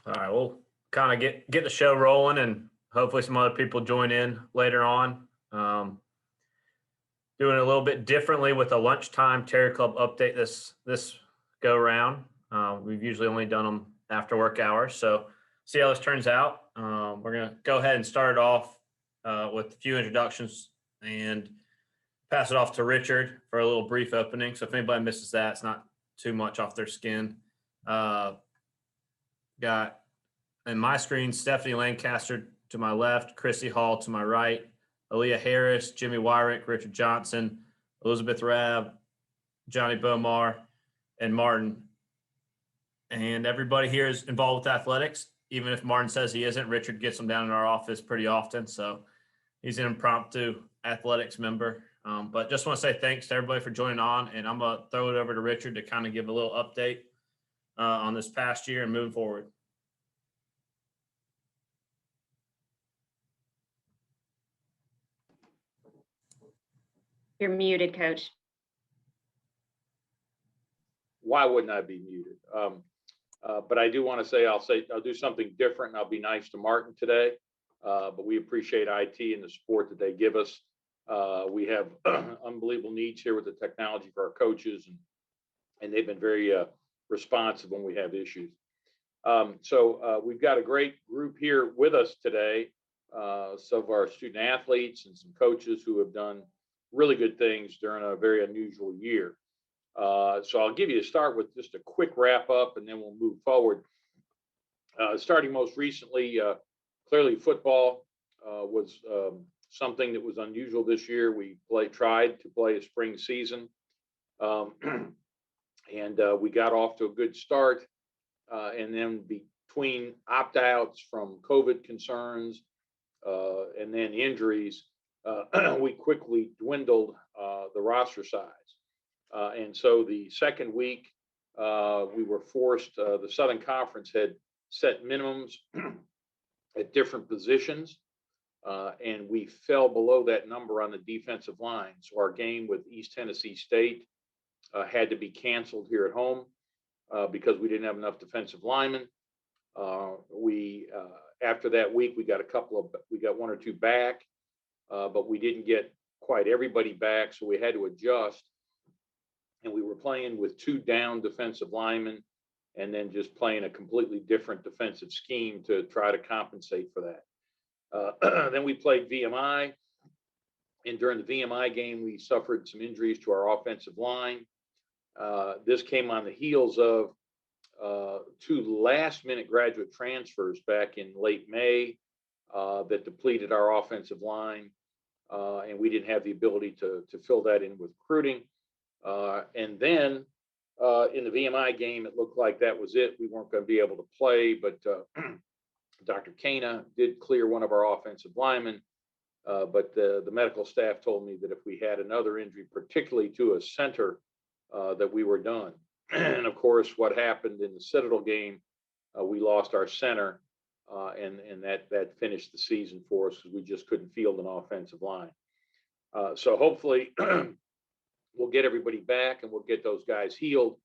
All right, we'll kind of get the show rolling, and hopefully some other people join in later on. Doing it a little bit differently with a lunchtime Terrier Club update this go round. We've usually only done them after work hours, so see how this turns out. We're gonna go ahead and start it off with a few introductions and pass it off to Richard for a little brief opening. So if anybody misses that, it's not too much off their skin. Got in my screen Stephanie Lancaster to my left, Krissy Hall to my right, Alea Harris, Jimmy Werick, Richard Johnson, Elizabeth Rabb, Johnny Bomar, and Martin. And everybody here is involved with athletics. Even if Martin says he isn't, Richard gets them down in our office pretty often. So he's an impromptu athletics member. But just want to say thanks to everybody for joining on. And I'm going to throw it over to Richard to kind of give a little update on this past year and moving forward. You're muted, Coach. Why wouldn't I be muted? But I do want to say I'll do something different, and I'll be nice to Martin today. But we appreciate IT and the support that they give us. We have unbelievable needs here with the technology for our coaches, and they've been very responsive when we have issues. So we've got a great group here with us today. Some of our student athletes and some coaches who have done really good things during a very unusual year. So I'll give you a start with just a quick wrap up, and then we'll move forward. Starting most recently, clearly football was something that was unusual this year. We tried to play a spring season, and we got off to a good start. And then between opt-outs from COVID concerns and then injuries, we quickly dwindled the roster size. And so the second week, we were forced, the Southern Conference had set minimums at different positions, and we fell below that number on the defensive line. So our game with East Tennessee State had to be canceled here at home because we didn't have enough defensive linemen. After that week, we got one or two back, but we didn't get quite everybody back, so we had to adjust. And we were playing with two down defensive linemen and then just playing a completely different defensive scheme to try to compensate for that. Then we played VMI, and during the VMI game, we suffered some injuries to our offensive line. This came on the heels of two last-minute graduate transfers back in late May that depleted our offensive line, and we didn't have the ability to fill that in with recruiting. And then in the VMI game, it looked like that was it. We weren't going to be able to play, but Dr. Kana did clear one of our offensive linemen. But the medical staff told me that if we had another injury, particularly to a center, that we were done. And of course, what happened in the Citadel game, we lost our center, and that finished the season for us because we just couldn't field an offensive line. So hopefully we'll get everybody back and we'll get those guys healed.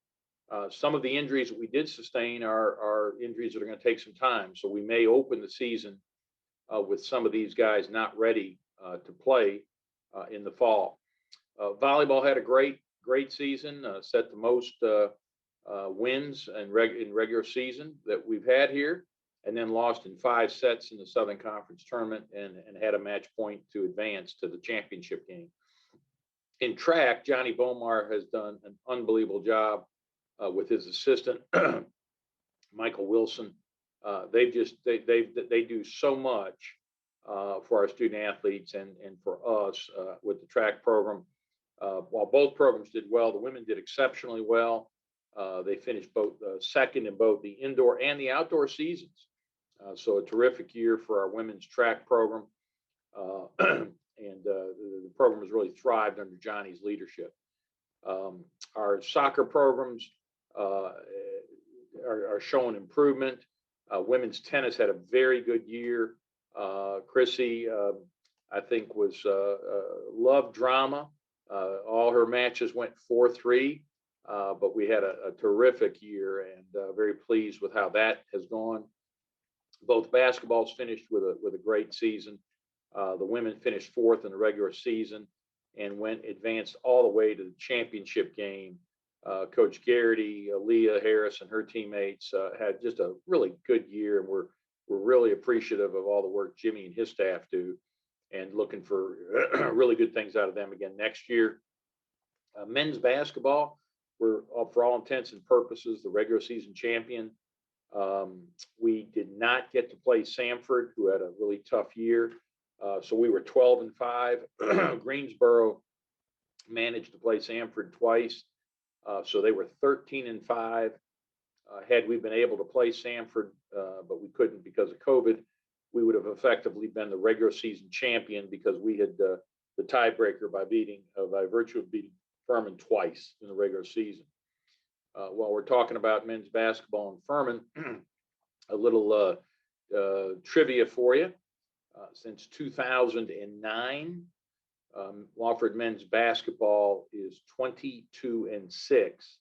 Some of the injuries that we did sustain are injuries that are going to take some time. So we may open the season with some of these guys not ready to play in the fall. Volleyball had a great season, set the most wins in regular season that we've had here, and then lost in 5 sets in the Southern Conference tournament and had a match point to advance to the championship game. In track, Johnny Bomar has done an unbelievable job with his assistant, Michael Wilson. They do so much for our student athletes and for us with the track program. While both programs did well, the women did exceptionally well. They finished both second in both the indoor and the outdoor seasons. So a terrific year for our women's track program. And the program has really thrived under Johnny's leadership. Our soccer programs are showing improvement. Women's tennis had a very good year. Krissy, I think, loved drama. All her matches went 4-3, but we had a terrific year, and very pleased with how that has gone. Both basketballs finished with a great season. The women finished fourth in the regular season and advanced all the way to the championship game. Coach Garrity, Alea Harris, and her teammates had just a really good year, and we're really appreciative of all the work Jimmy and his staff do, and looking for really good things out of them again next year. Men's basketball, we're for all intents and purposes the regular season champion. We did not get to play Samford, who had a really tough year. So we were 12-5. Greensboro managed to play Samford twice. So they were 13-5. Had we been able to play Samford, but we couldn't because of COVID, we would have effectively been the regular season champion because we had the tiebreaker by virtue of beating Furman twice in the regular season. While we're talking about men's basketball and Furman, a little trivia for you. Since 2009, Wofford men's basketball is 22-6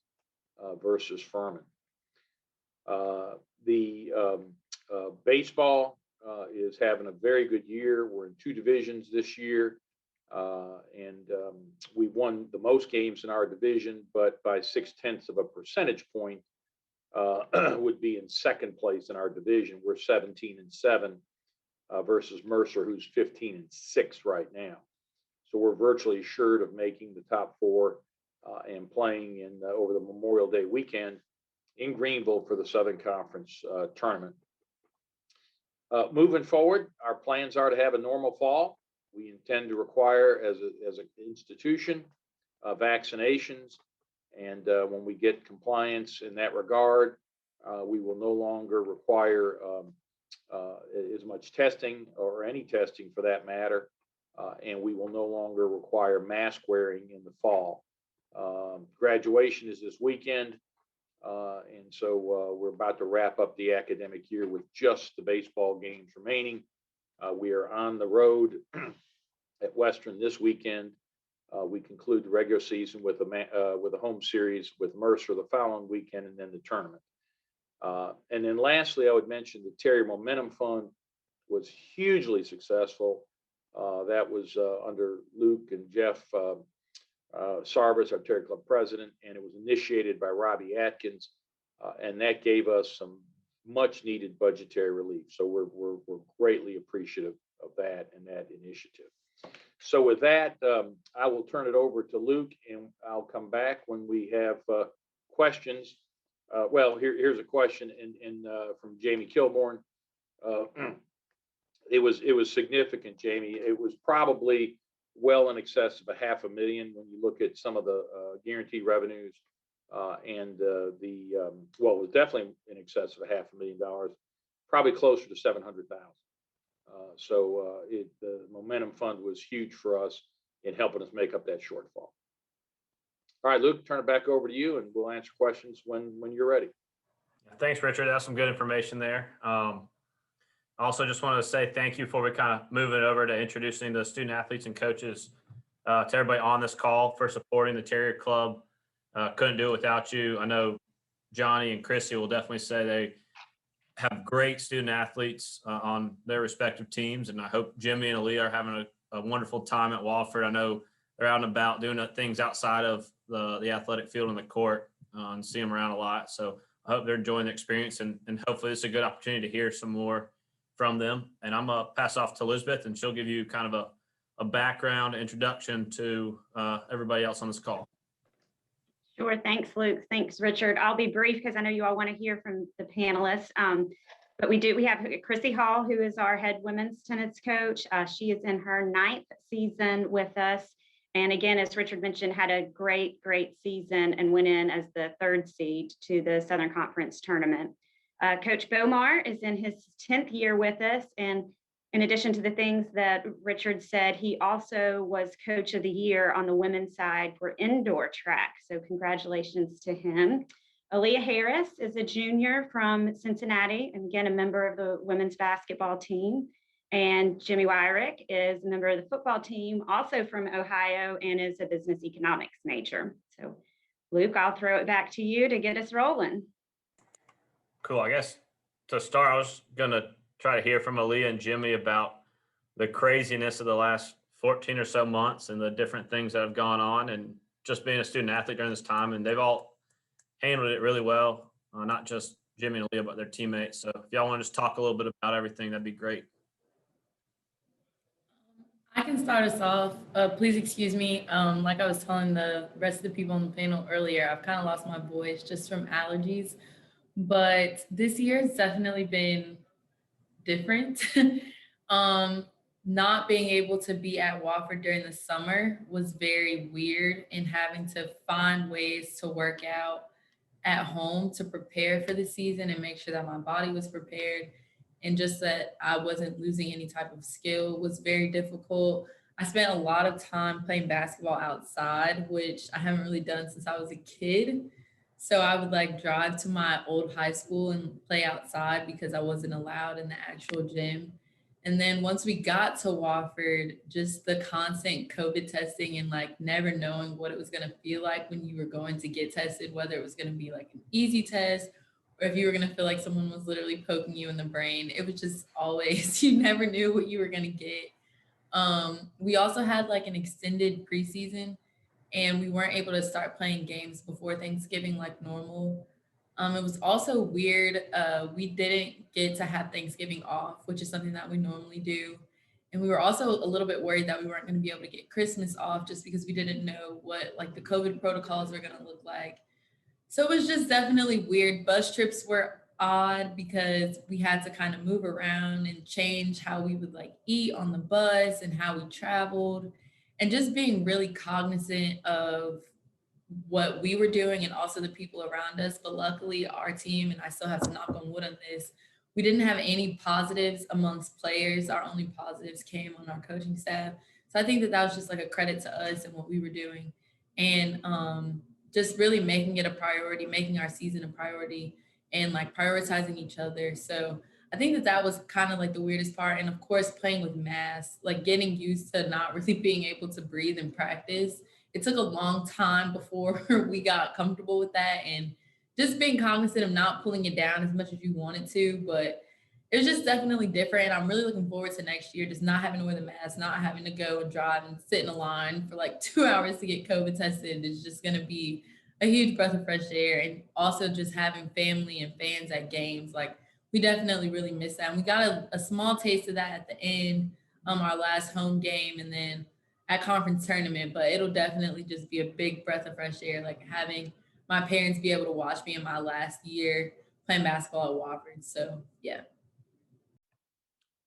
versus Furman. The baseball is having a very good year. We're in 2 divisions this year, and we won the most games in our division, but by 0.6 percentage point would be in second place in our division. We're 17-7 versus Mercer, who's 15-6 right now. So we're virtually assured of making the top 4 and playing in over the Memorial Day weekend in Greenville for the Southern Conference tournament. Moving forward, our plans are to have a normal fall. We intend to require, as an institution, vaccinations, and when we get compliance in that regard, we will no longer require as much testing or any testing for that matter, and we will no longer require mask wearing in the fall. Graduation is this weekend, and so we're about to wrap up the academic year with just the baseball games remaining. We are on the road at Western this weekend. We conclude the regular season with a home series with Mercer the following weekend, and then the tournament. And then lastly, I would mention the Terrier Momentum Fund was hugely successful. That was under Luke and Jeff Sarvis, our Terrier Club president, and it was initiated by Robbie Atkins, and that gave us some much needed budgetary relief. So we're greatly appreciative of that and that initiative. So with that, I will turn it over to Luke, and I'll come back when we have questions. Well, here's a question from Jamie Kilborn. It was significant, Jamie. It was probably well in excess of $500,000 when you look at some of the guaranteed revenues, and it was definitely in excess of $500,000, probably closer to $700,000. So the Momentum Fund was huge for us in helping us make up that shortfall. All right, Luke, turn it back over to you, and we'll answer questions when you're ready. Thanks, Richard. That's some good information there. Also, just wanted to say thank you before we kind of move it over to introducing the student athletes and coaches to everybody on this call for supporting the Terrier Club. Couldn't do it without you. I know Johnny and Krissy will definitely say they have great student athletes on their respective teams, and I hope Jimmy and Alea are having a wonderful time at Wofford. I know they're out and about doing things outside of the athletic field and the court, and see them around a lot. So I hope they're enjoying the experience, and hopefully it's a good opportunity to hear some more from them. And I'm going to pass off to Elizabeth, and she'll give you kind of a background introduction to everybody else on this call. Sure. Thanks, Luke. Thanks, Richard. I'll be brief because I know you all want to hear from the panelists. But we have Krissy Hall, who is our head women's tennis coach. She is in her 9th season with us. And again, as Richard mentioned, had a great season and went in as the 3rd seed to the Southern Conference tournament. Coach Bomar is in his 10th year with us. And in addition to the things that Richard said, he also was Coach of the Year on the women's side for indoor track. So congratulations to him. Alea Harris is a junior from Cincinnati, and again, a member of the women's basketball team. And Jimmy Werick is a member of the football team, also from Ohio, and is a business economics major. So Luke, I'll throw it back to you to get us rolling. Cool. I guess to start, I was going to try to hear from Alea and Jimmy about the craziness of the last 14 or so months and the different things that have gone on, and just being a student athlete during this time. And they've all handled it really well, not just Jimmy and Alea, but their teammates. So if y'all want to just talk a little bit about everything, that'd be great. I can start us off. Please excuse me. Like I was telling the rest of the people on the panel earlier, I've kind of lost my voice just from allergies. But this year has definitely been different. Not being able to be at Wofford during the summer was very weird, and having to find ways to work out at home to prepare for the season and make sure that my body was prepared and just that I wasn't losing any type of skill was very difficult. I spent a lot of time playing basketball outside, which I haven't really done since I was a kid. So I would like drive to my old high school and play outside because I wasn't allowed in the actual gym. And then once we got to Wofford, just the constant COVID testing and like never knowing what it was going to feel like when you were going to get tested, whether it was going to be like an easy test or if you were going to feel like someone was literally poking you in the brain. It was just always, you never knew what you were going to get. We also had like an extended preseason, and we weren't able to start playing games before Thanksgiving like normal. It was also weird. We didn't get to have Thanksgiving off, which is something that we normally do. And we were also a little bit worried that we weren't going to be able to get Christmas off just because we didn't know what like the COVID protocols were going to look like. So it was just definitely weird. Bus trips were odd because we had to kind of move around and change how we would like eat on the bus and how we traveled, and just being really cognizant of what we were doing and also the people around us. But luckily our team, and I still have to knock on wood on this, we didn't have any positives amongst players. Our only positives came on our coaching staff. So I think that was just like a credit to us and what we were doing. And just really making it a priority, making our season a priority, and like prioritizing each other. So I think that was kind of like the weirdest part. And of course, playing with masks, like getting used to not really being able to breathe in practice. It took a long time before we got comfortable with that, and just being cognizant of not pulling it down as much as you wanted to. But it was just definitely different. I'm really looking forward to next year, just not having to wear the mask, not having to go and drive and sit in a line for like 2 hours to get COVID tested. It's just going to be a huge breath of fresh air. And also just having family and fans at games. Like, we definitely really miss that. And we got a small taste of that at the end, our last home game, and then at conference tournament. But it'll definitely just be a big breath of fresh air, like having my parents be able to watch me in my last year playing basketball at Wofford. So, yeah.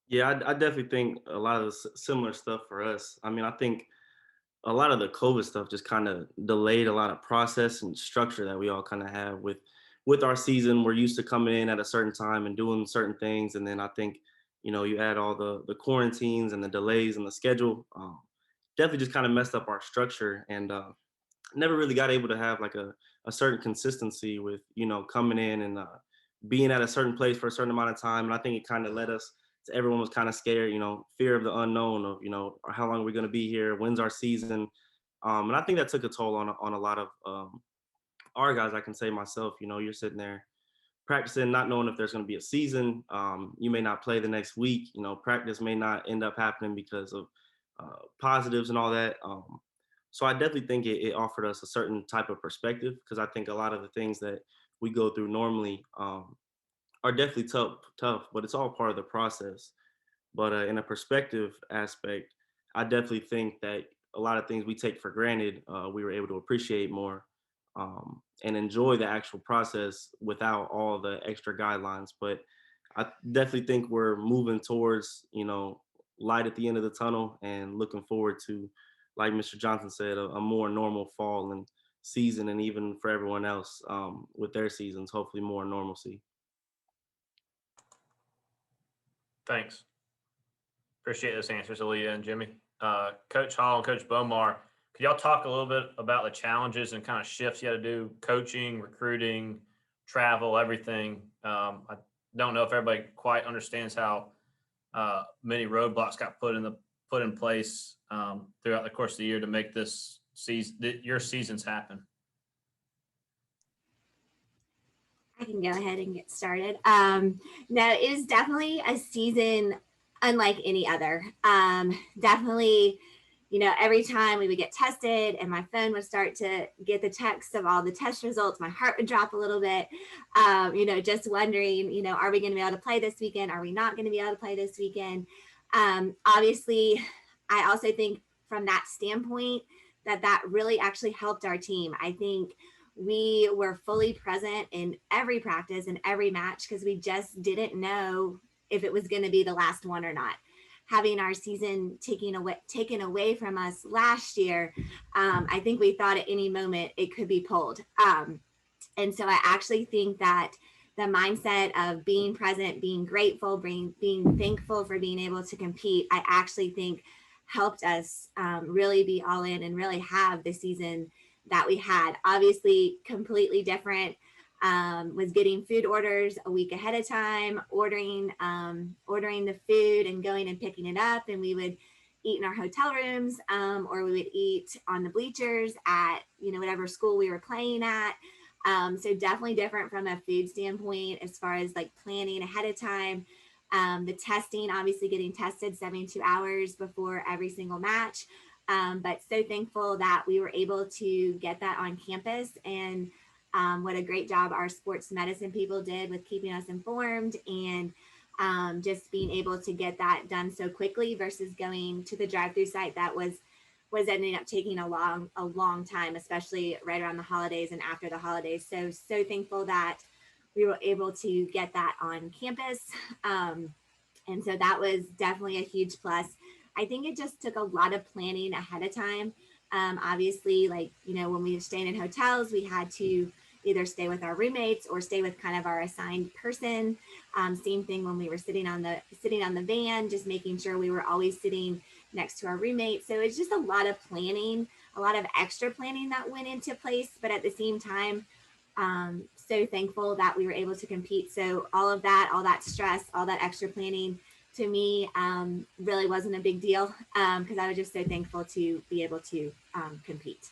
Yeah, I definitely think a lot of the similar stuff for us. I mean, I think a lot of the COVID stuff just kind of delayed a lot of process and structure that we all kind of have with our season. We're used to coming in at a certain time and doing certain things, and then I think, you add all the quarantines and the delays in the schedule. Definitely just kind of messed up our structure, and never really got able to have like a certain consistency with coming in and being at a certain place for a certain amount of time. And I think it kind of led us. Everyone was kind of scared, fear of the unknown of, how long are we going to be here? When's our season? And I think that took a toll on a lot of our guys. I can say myself, you're sitting there practicing, not knowing if there's going to be a season. You may not play the next week. Practice may not end up happening because of positives and all that. So I definitely think it offered us a certain type of perspective, because I think a lot of the things that we go through normally are definitely tough, but it's all part of the process. But in a perspective aspect, I definitely think that a lot of things we take for granted, we were able to appreciate more and enjoy the actual process without all the extra guidelines. But I definitely think we're moving towards, light at the end of the tunnel, and looking forward to, like Mr. Johnson said, a more normal fall and season, and even for everyone else with their seasons, hopefully more normalcy. Thanks. Appreciate those answers, Alea and Jimmy. Coach Hall and Coach Bomar, could y'all talk a little bit about the challenges and kind of shifts you had to do, coaching, recruiting, travel, everything? I don't know if everybody quite understands how many roadblocks got put in place throughout the course of the year to make this season, your seasons happen. I can go ahead and get started. No, it is definitely a season unlike any other. Definitely, every time we would get tested and my phone would start to get the text of all the test results, my heart would drop a little bit. Just wondering, are we going to be able to play this weekend? Are we not going to be able to play this weekend? Obviously, I also think from that standpoint that really actually helped our team. I think we were fully present in every practice and every match because we just didn't know if it was going to be the last one or not. Having our season taken away from us last year, I think we thought at any moment it could be pulled. And so I actually think that the mindset of being present, being grateful, being thankful for being able to compete, I actually think helped us really be all in and really have the season that we had. Obviously completely different, was getting food orders a week ahead of time, ordering the food and going and picking it up, and we would eat in our hotel rooms, or we would eat on the bleachers at whatever school we were playing at. So definitely different from a food standpoint as far as like planning ahead of time. The testing, obviously getting tested 72 hours before every single match. But so thankful that we were able to get that on campus, and what a great job our sports medicine people did with keeping us informed and just being able to get that done so quickly versus going to the drive-through site that was ending up taking a long time, especially right around the holidays and after the holidays. So thankful that we were able to get that on campus. And so that was definitely a huge plus. I think it just took a lot of planning ahead of time. Obviously, when we were staying in hotels, we had to either stay with our roommates or stay with kind of our assigned person. Same thing when we were sitting on the van, just making sure we were always sitting next to our roommates. So it's just a lot of planning, a lot of extra planning that went into place. But at the same time, so thankful that we were able to compete. So all that stress, all that extra planning, to me, really wasn't a big deal, because I was just so thankful to be able to compete.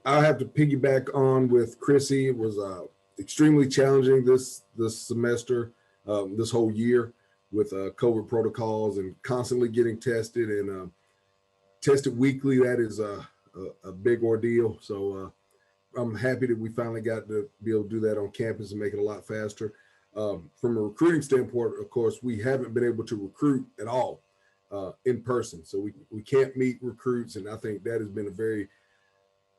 I have to piggyback on with Krissy. It was extremely challenging this semester, this whole year, with COVID protocols and constantly getting tested and tested weekly. That is a big ordeal. So I'm happy that we finally got to be able to do that on campus and make it a lot faster. From a recruiting standpoint, of course, we haven't been able to recruit at all in person. So we can't meet recruits, and I think that has been a very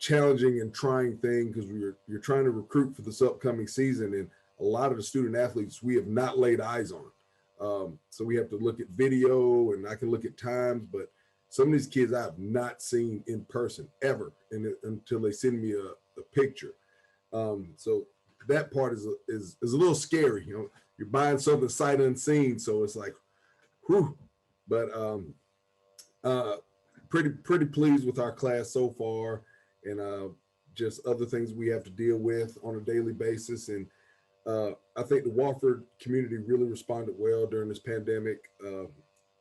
challenging and trying thing because you're trying to recruit for this upcoming season, and a lot of the student athletes we have not laid eyes on. So we have to look at video, and I can look at times, but some of these kids I have not seen in person ever, until they send me a picture. So that part is a little scary. You're buying something sight unseen, so it's like, whew. But pretty pleased with our class so far, and just other things we have to deal with on a daily basis. And I think the Wofford community really responded well during this pandemic.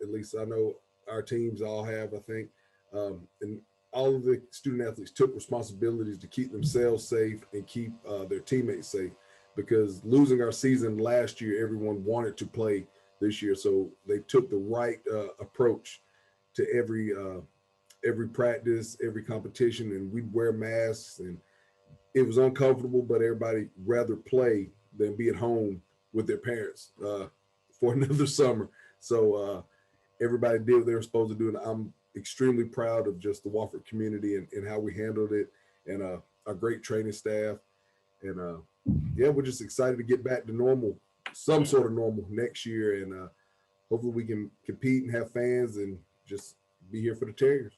At least I know our teams all have, I think. And all of the student athletes took responsibilities to keep themselves safe and keep their teammates safe, because losing our season last year, everyone wanted to play this year. So they took the right approach to every practice, every competition, and we'd wear masks, and it was uncomfortable, but everybody rather play than be at home with their parents for another summer. So everybody did what they were supposed to do, and I'm extremely proud of just the Wofford community and how we handled it, and our great training staff. And yeah, we're just excited to get back to normal, some sort of normal next year, and hopefully we can compete and have fans and just be here for the Terriers.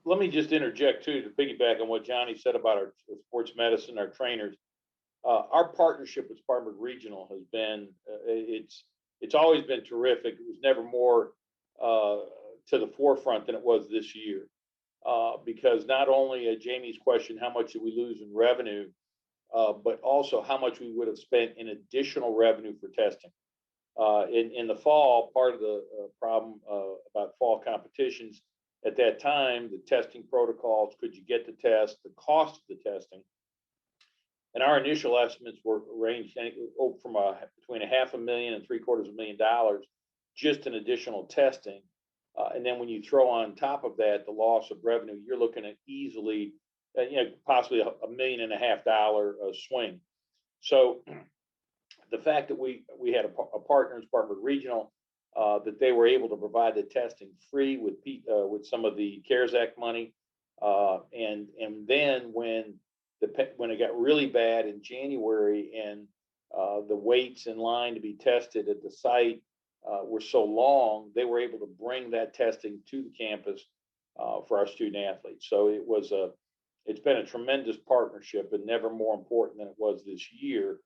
Let me just interject too, to piggyback on what Johnny said about our sports medicine, our trainers. Our partnership with Spartanburg Regional has been, it's always been terrific. It was never more to the forefront than it was this year, because not only Jamie's question, how much did we lose in revenue, but also how much we would have spent in additional revenue for testing. In the fall, part of the problem about fall competitions at that time, the testing protocols, could you get the test, the cost of the testing. And our initial estimates were ranged from between $500,000 and $750,000 just in additional testing. And then when you throw on top of that the loss of revenue, you're looking at easily, possibly $1.5 million swing. So the fact that we had a partner, Spartanburg Regional, that they were able to provide the testing free with some of the CARES Act money, and then when it got really bad in January and the waits in line to be tested at the site were so long, they were able to bring that testing to the campus for our student athletes. So it's been a tremendous partnership, and never more important than it was this year.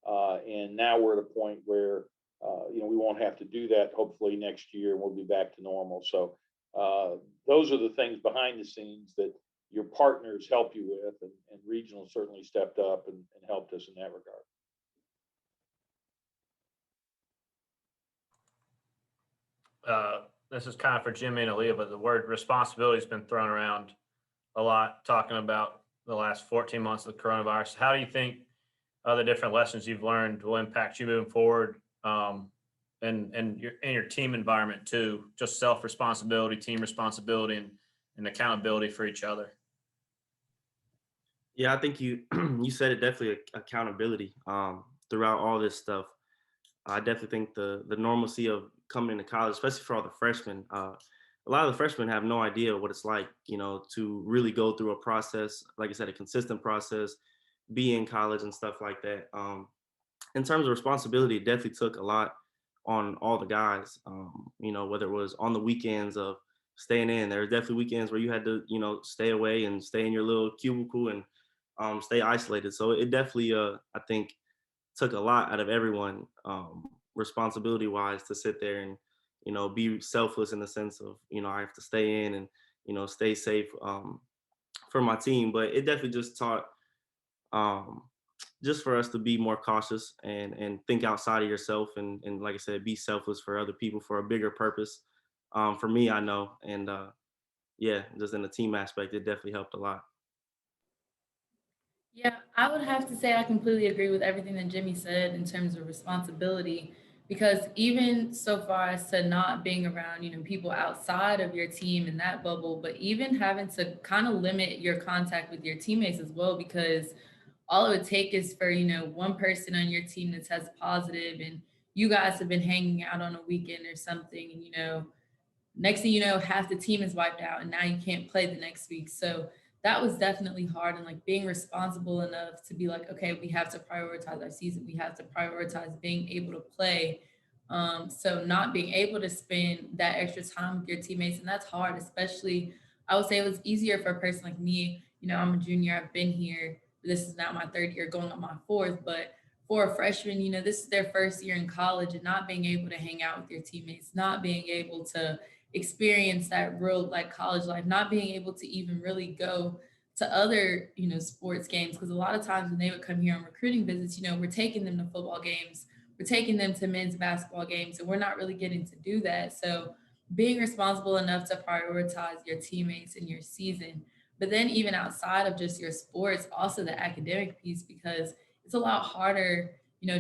And now we're at a point where we won't have to do that hopefully next year, and we'll be back to normal. So those are the things behind the scenes that your partners help you with, and Regional certainly stepped up and helped us in that regard. This is kind of for Jimmy and Alea, but the word responsibility has been thrown around a lot, talking about the last 14 months of the coronavirus. How do you think the different lessons you've learned will impact you moving forward, and your team environment too, just self-responsibility, team responsibility, and accountability for each other? Yeah, I think you said it, definitely accountability throughout all this stuff. I definitely think the normalcy of coming into college, especially for all the freshmen, a lot of the freshmen have no idea what it's like, to really go through a process, like I said, a consistent process, be in college and stuff like that. In terms of responsibility, it definitely took a lot on all the guys, whether it was on the weekends of staying in. There were definitely weekends where you had to, stay away and stay in your little cubicle and stay isolated. So it definitely, I think, took a lot out of everyone, responsibility wise, to sit there and, be selfless in the sense of, I have to stay in and, stay safe for my team. But it definitely just taught, just for us to be more cautious and think outside of yourself, and like I said, be selfless for other people for a bigger purpose. For me, I know, and yeah, just in the team aspect, it definitely helped a lot. Yeah, I would have to say I completely agree with everything that Jimmy said in terms of responsibility, because even so far as to not being around, people outside of your team in that bubble, but even having to kind of limit your contact with your teammates as well, because all it would take is for, one person on your team that tests positive, and you guys have been hanging out on a weekend or something, and, next thing you know, half the team is wiped out, and now you can't play the next week. So that was definitely hard, and like being responsible enough to be like, okay, we have to prioritize our season. We have to prioritize being able to play. So not being able to spend that extra time with your teammates, and that's hard, especially I would say it was easier for a person like me. I'm a junior, I've been here. This is now my third year, going on my fourth, but for a freshman, this is their first year in college, and not being able to hang out with your teammates, not being able to experience that real like college life, not being able to even really go to other, sports games. Because a lot of times when they would come here on recruiting visits, we're taking them to football games, we're taking them to men's basketball games, and we're not really getting to do that. So being responsible enough to prioritize your teammates in your season, but then even outside of just your sports, also the academic piece, because it's a lot harder,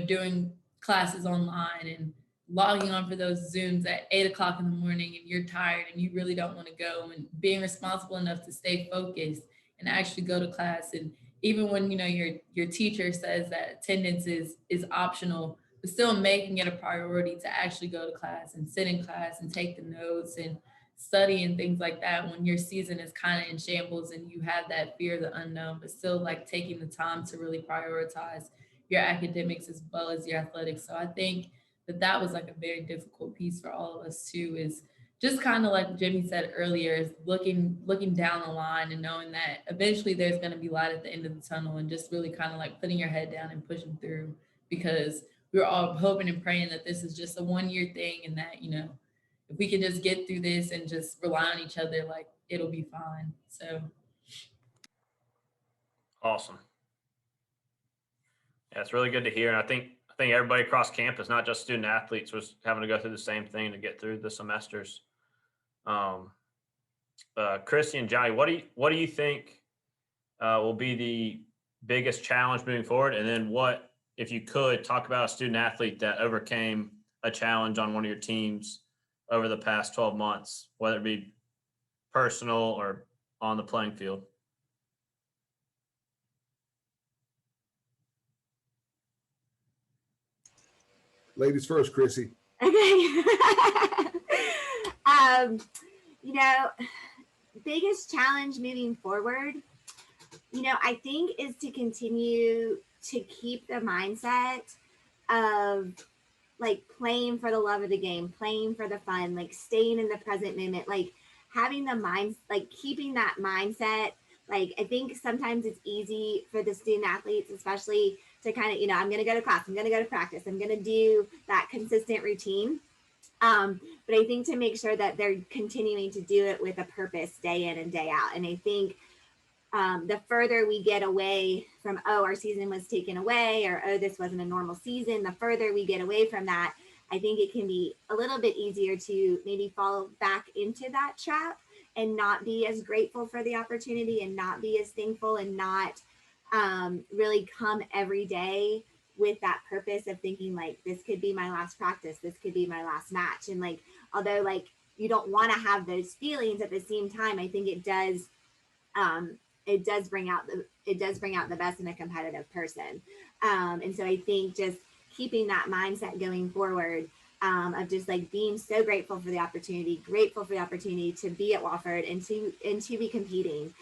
doing classes online and logging on for those Zooms at 8 o'clock in the morning, and you're tired and you really don't want to go, and being responsible enough to stay focused and actually go to class. And even when, your teacher says that attendance is optional, but still making it a priority to actually go to class and sit in class and take the notes and study and things like that, when your season is kind of in shambles and you have that fear of the unknown, but still like taking the time to really prioritize your academics as well as your athletics. So I think that was like a very difficult piece for all of us too, is just kind of like Jimmy said earlier, is looking down the line and knowing that eventually there's going to be light at the end of the tunnel, and just really kind of like putting your head down and pushing through, because we're all hoping and praying that this is just a 1-year thing, and that, if we can just get through this and just rely on each other, like it'll be fine. So Awesome. Yeah, it's really good to hear. And I think everybody across campus, not just student athletes, was having to go through the same thing to get through the semesters. Krissy and Johnny, what do you think will be the biggest challenge moving forward? And then what, if you could, talk about a student athlete that overcame a challenge on one of your teams over the past 12 months, whether it be personal or on the playing field? Ladies first, Krissy. Okay. You know, biggest challenge moving forward, you know, I think is to continue to keep the mindset of like playing for the love of the game, playing for the fun, like staying in the present moment, like having the mind, like keeping that mindset. Like, I think sometimes it's easy for the student athletes, especially to kind of, you know, I'm going to go to class, I'm going to go to practice, I'm going to do that consistent routine. But I think to make sure that they're continuing to do it with a purpose day in and day out. And I think the further we get away from, oh, our season was taken away, or, oh, this wasn't a normal season, the further we get away from that, I think it can be a little bit easier to maybe fall back into that trap and not be as grateful for the opportunity and not be as thankful and not really come every day with that purpose of thinking like, this could be my last practice, this could be my last match. And like, although like you don't want to have those feelings, at the same time, I think it does bring out the best in a competitive person. And so I think just keeping that mindset going forward, of just like being so grateful for the opportunity to be at Wofford and to be competing.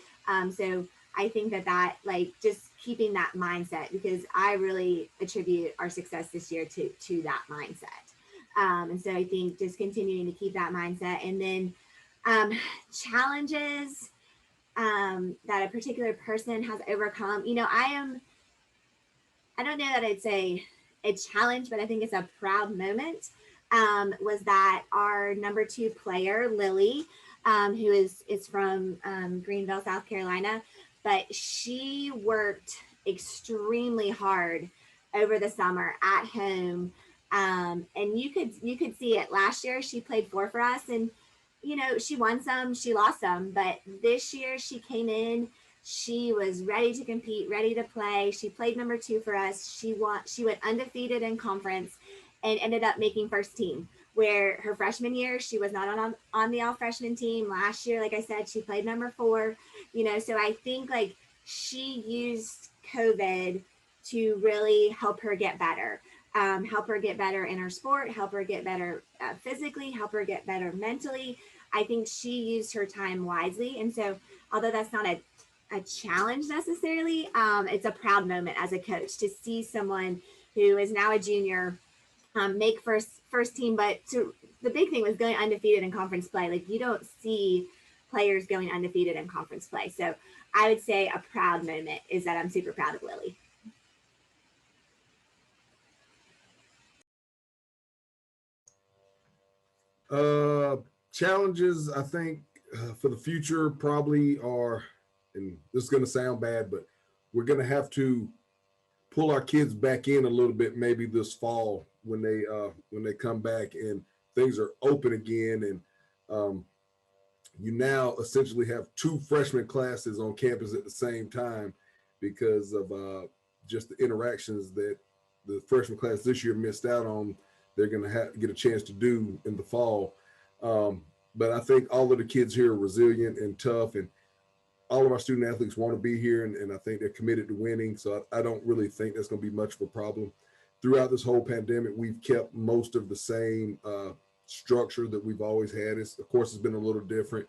So I think that like just keeping that mindset, because I really attribute our success this year to that mindset. And so I think just continuing to keep that mindset, and then challenges that a particular person has overcome. You know, I don't know that I'd say a challenge, but I think it's a proud moment. Was that our number 2 player, Lily, who is from Greenville, South Carolina, but she worked extremely hard over the summer at home. And you could see it last year. She played 4 for us, and you know, she won some, she lost some, but this year she came in, she was ready to compete, ready to play. She played number 2 for us. She went undefeated in conference and ended up making first team, where her freshman year, she was not on the all freshman team. Last year, like I said, she played number 4, you know, so I think like she used COVID to really help her get better. Help her get better in her sport, help her get better physically, help her get better mentally. I think she used her time wisely. And so, although that's not a challenge necessarily, it's a proud moment as a coach to see someone who is now a junior make first team. But the big thing was going undefeated in conference play. Like, you don't see players going undefeated in conference play. So I would say a proud moment is that I'm super proud of Lily. Challenges, I think, for the future probably are, and this is going to sound bad, but we're going to have to pull our kids back in a little bit, maybe this fall when they come back and things are open again. And you now essentially have 2 freshman classes on campus at the same time because of just the interactions that the freshman class this year missed out on. They're going to get a chance to do in the fall. But I think all of the kids here are resilient and tough, and all of our student athletes want to be here, and I think they're committed to winning. So I don't really think that's going to be much of a problem. Throughout this whole pandemic, we've kept most of the same structure that we've always had. Of course, it's been a little different.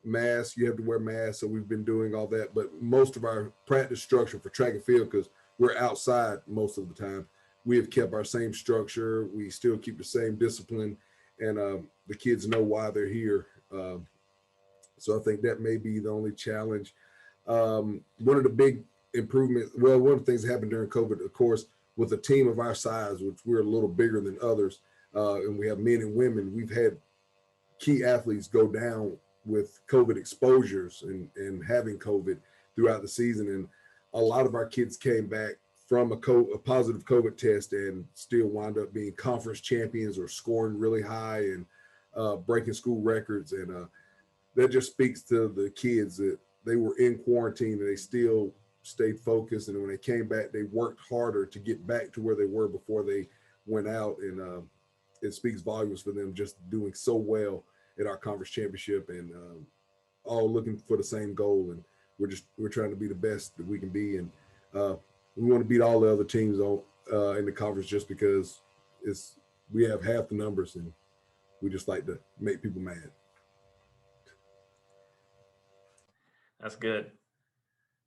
Masks, you have to wear masks, so we've been doing all that. But most of our practice structure for track and field, because we're outside most of the time, we have kept our same structure. We still keep the same discipline, and the kids know why they're here. So I think that may be the only challenge. One of the big improvements, well, one of the things that happened during COVID, of course, with a team of our size, which we're a little bigger than others, and we have men and women, we've had key athletes go down with COVID exposures and having COVID throughout the season. And a lot of our kids came back from a positive COVID test and still wind up being conference champions or scoring really high and breaking school records. And that just speaks to the kids that they were in quarantine and they still stayed focused. And when they came back, they worked harder to get back to where they were before they went out. And it speaks volumes for them just doing so well at our conference championship and all looking for the same goal. And we're trying to be the best that we can be. And we want to beat all the other teams in the conference just because we have half the numbers and we just like to make people mad. That's good.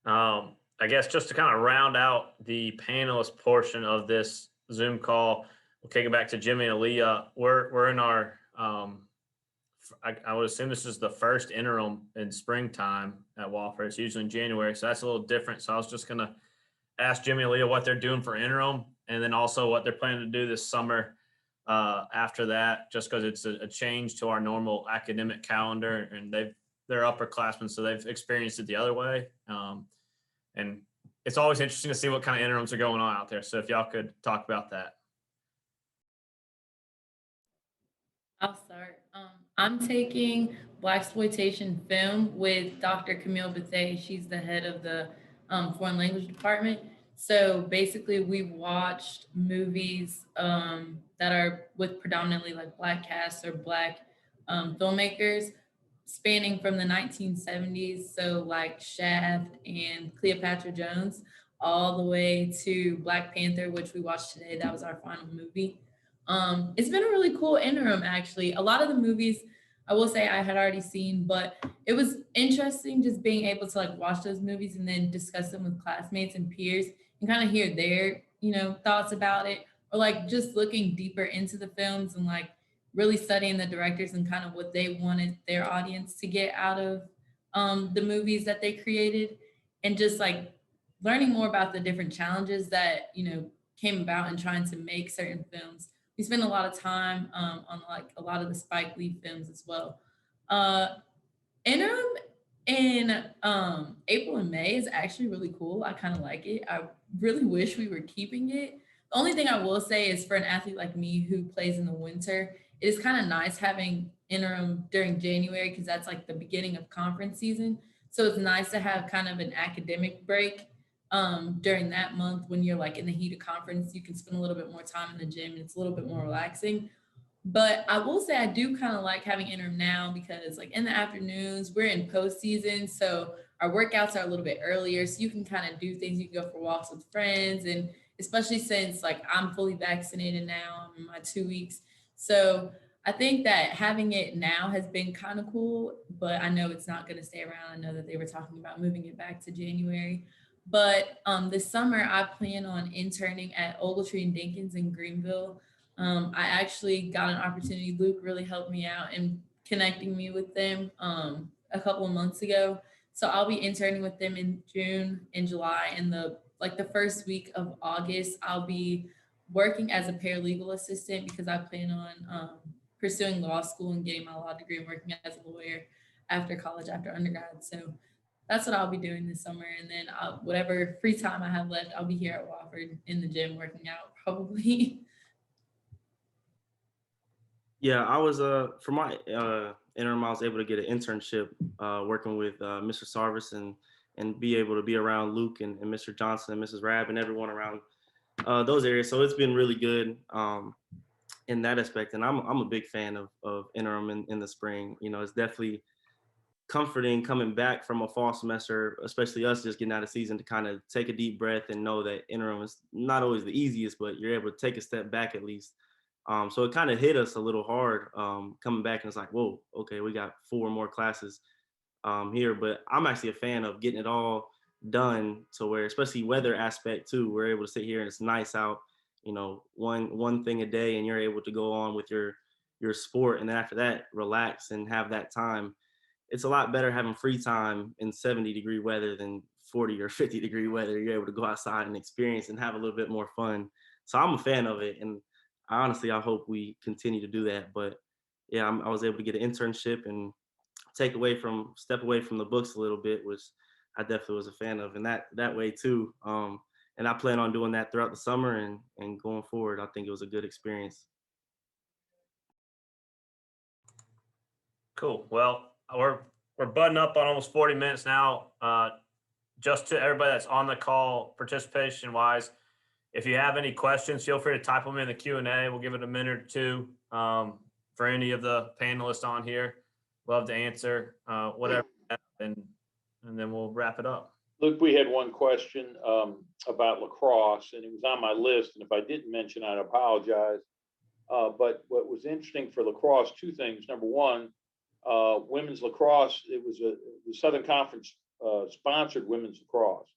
I guess just to kind of round out the panelist portion of this Zoom call, we'll kick it back to Jimmy and Alea. We're in our, I would assume this is the first interim in springtime at Wofford. It's usually in January, so that's a little different. So I was just going to ask Jimmy and Alea what they're doing for interim, and then also what they're planning to do this summer after that, just because it's a change to our normal academic calendar, and they're upperclassmen, so they've experienced it the other way. And it's always interesting to see what kind of interims are going on out there. So if y'all could talk about that. I'll start. I'm taking Blaxploitation film with Dr. Camille Bethea. She's the head of the foreign language department. So basically we've watched movies that are with predominantly like Black casts or Black filmmakers spanning from the 1970s. So like Shaft and Cleopatra Jones, all the way to Black Panther, which we watched today. That was our final movie. It's been a really cool interim, actually. A lot of the movies, I will say I had already seen, but it was interesting just being able to like watch those movies and then discuss them with classmates and peers and kind of hear their, thoughts about it, or like just looking deeper into the films and like really studying the directors and kind of what they wanted their audience to get out of the movies that they created, and just like learning more about the different challenges that, came about in trying to make certain films. We spend a lot of time on like a lot of the Spike Lee films as well. Interim in April and May is actually really cool. I kind of like it. I really wish we were keeping it. The only thing I will say is for an athlete like me who plays in the winter, it is kind of nice having interim during January because that's like the beginning of conference season. So it's nice to have kind of an academic break during that month when you're like in the heat of conference. You can spend a little bit more time in the gym and it's a little bit more relaxing. But I will say I do kind of like having interim now because like in the afternoons, we're in postseason. So our workouts are a little bit earlier. So you can kind of do things. You can go for walks with friends. And especially since like I'm fully vaccinated now, I'm in my 2 weeks. So I think that having it now has been kind of cool, but I know it's not going to stay around. I know that they were talking about moving it back to January. But this summer, I plan on interning at Ogletree and Dinkins in Greenville. I actually got an opportunity. Luke really helped me out in connecting me with them a couple of months ago. So I'll be interning with them in June and July. And the first week of August, I'll be working as a paralegal assistant because I plan on pursuing law school and getting my law degree and working as a lawyer after college, after undergrad. So that's what I'll be doing this summer. And then whatever free time I have left, I'll be here at Wofford in the gym working out probably. Yeah, I was for my interim, I was able to get an internship working with Mr. Sarvis and be able to be around Luke and Mr. Johnson and Mrs. Rabb and everyone around those areas. So it's been really good in that aspect. And I'm a big fan of interim in the spring. It's definitely comforting coming back from a fall semester, especially us just getting out of season, to kind of take a deep breath and know that interim is not always the easiest, but you're able to take a step back at least. So it kind of hit us a little hard coming back, and it's like, whoa, okay, we got 4 more classes here. But I'm actually a fan of getting it all done to where, especially weather aspect too, we're able to sit here and it's nice out, one thing a day, and you're able to go on with your sport, and then after that, relax and have that time. It's a lot better having free time in 70-degree weather than 40 or 50-degree weather. You're able to go outside and experience and have a little bit more fun. So I'm a fan of it, and honestly, I hope we continue to do that. But yeah, I was able to get an internship and step away from the books a little bit, which I definitely was a fan of, and that way too. And I plan on doing that throughout the summer and going forward. I think it was a good experience. Cool. Well, we're we're butting up on almost 40 minutes now. Just to everybody that's on the call, participation wise, if you have any questions, feel free to type them in the Q&A. We'll give it a minute or two for any of the panelists on here. Love to answer whatever, and then we'll wrap it up. Luke, we had one question about lacrosse, and it was on my list. And if I didn't mention, I apologize. But what was interesting for lacrosse, two things. Number one, women's lacrosse, it was the Southern Conference sponsored women's lacrosse.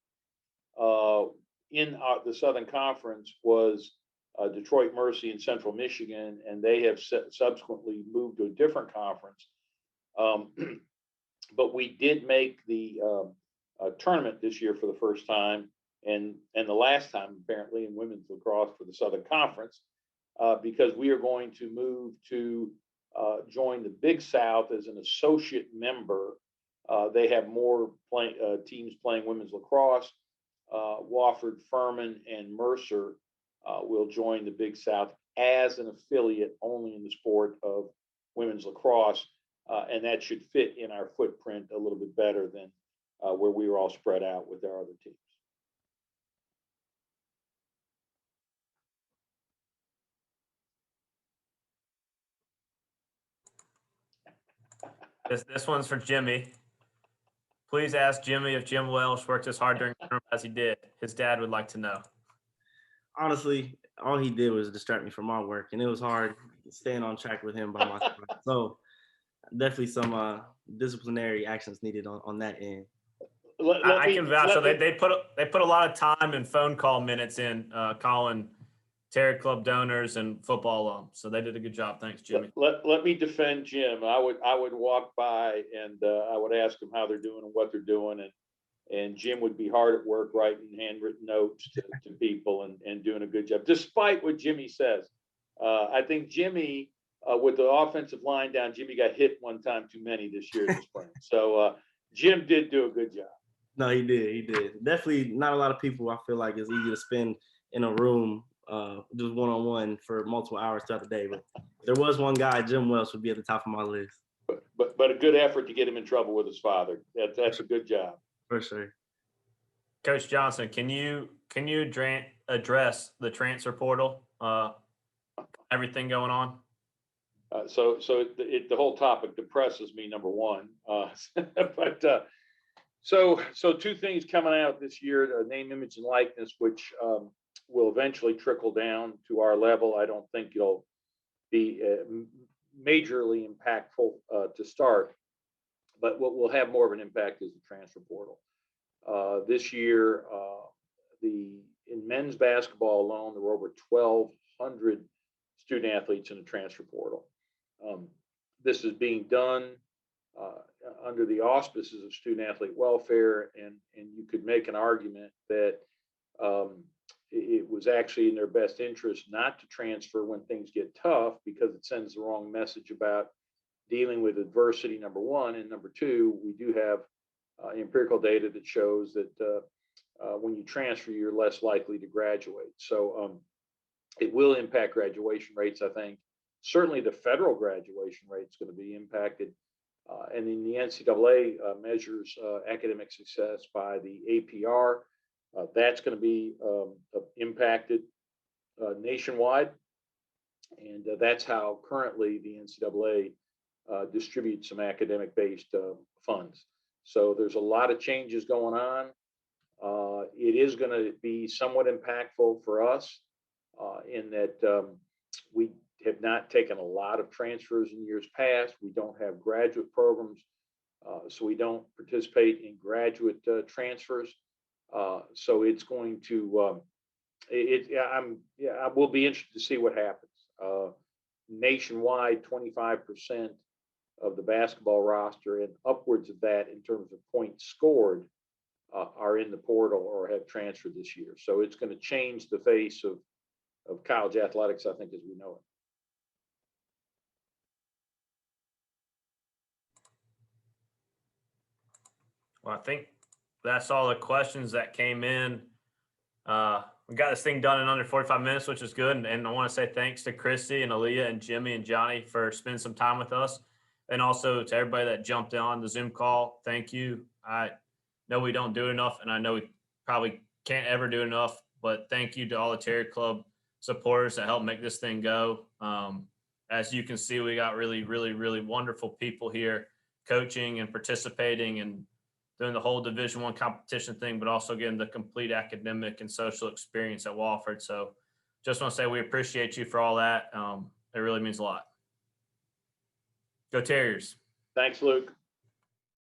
In the Southern Conference was Detroit Mercy in Central Michigan, and they have subsequently moved to a different conference. But we did make the tournament this year for the first time, and the last time apparently in women's lacrosse for the Southern Conference, because we are going to move to join the Big South as an associate member. They have more teams playing women's lacrosse. Wofford, Furman, and Mercer will join the Big South as an affiliate only in the sport of women's lacrosse. And that should fit in our footprint a little bit better than where we were all spread out with our other teams. This one's for Jimmy. Please ask Jimmy if Jim Welsh worked as hard during the tournament as he did. His dad would like to know. Honestly, all he did was distract me from my work, and it was hard staying on track with him by myself. So definitely some disciplinary actions needed on that end. I can vouch. So they put a lot of time and phone call minutes in calling Terrier Club donors and football alums. So they did a good job. Thanks, Jimmy. Let me defend Jim. I would walk by and I would ask them how they're doing and what they're doing, and Jim would be hard at work writing handwritten notes to people and doing a good job, despite what Jimmy says. I think Jimmy, with the offensive line down, Jimmy got hit one time too many this year in the spring. So Jim did do a good job. No, he did. He did. Definitely not a lot of people I feel like it's easy to spend in a room just one-on-one for multiple hours throughout the day. But there was one guy, Jim Welsh, would be at the top of my list. But a good effort to get him in trouble with his father. That's a good job. For sure. Coach Johnson, can you address the transfer portal, everything going on? So the whole topic depresses me, number one. So two things coming out this year: name, image, and likeness, which will eventually trickle down to our level. I don't think it'll be majorly impactful to start, but what will have more of an impact is the transfer portal. This year, in men's basketball alone, there were over 1,200 student athletes in the transfer portal. This is being done under the auspices of student athlete welfare, and you could make an argument that it was actually in their best interest not to transfer when things get tough, because it sends the wrong message about dealing with adversity, number one, and number two, we do have empirical data that shows that when you transfer, you're less likely to graduate. So it will impact graduation rates, I think. Certainly the federal graduation rate is going to be impacted. And then the NCAA measures academic success by the APR. That's going to be impacted nationwide. And that's how currently the NCAA distributes some academic-based funds. So there's a lot of changes going on. It is going to be somewhat impactful for us in that we have not taken a lot of transfers in years past. We don't have graduate programs, so we don't participate in graduate transfers. So it's going to, I will be interested to see what happens. Nationwide, 25% of the basketball roster and upwards of that in terms of points scored are in the portal or have transferred this year. So it's going to change the face of college athletics, I think, as we know it. Well, I think that's all the questions that came in. We got this thing done in under 45 minutes, which is good. And I want to say thanks to Krissy and Alea and Jimmy and Johnny for spending some time with us. And also to everybody that jumped on the Zoom call, thank you. I know we don't do enough, and I know we probably can't ever do enough, but thank you to all the Terrier Club supporters that helped make this thing go. As you can see, we got really, really, really wonderful people here coaching and participating and doing the whole Division I competition thing, but also getting the complete academic and social experience at Wofford. So just want to say we appreciate you for all that. It really means a lot. Go Terriers. Thanks, Luke.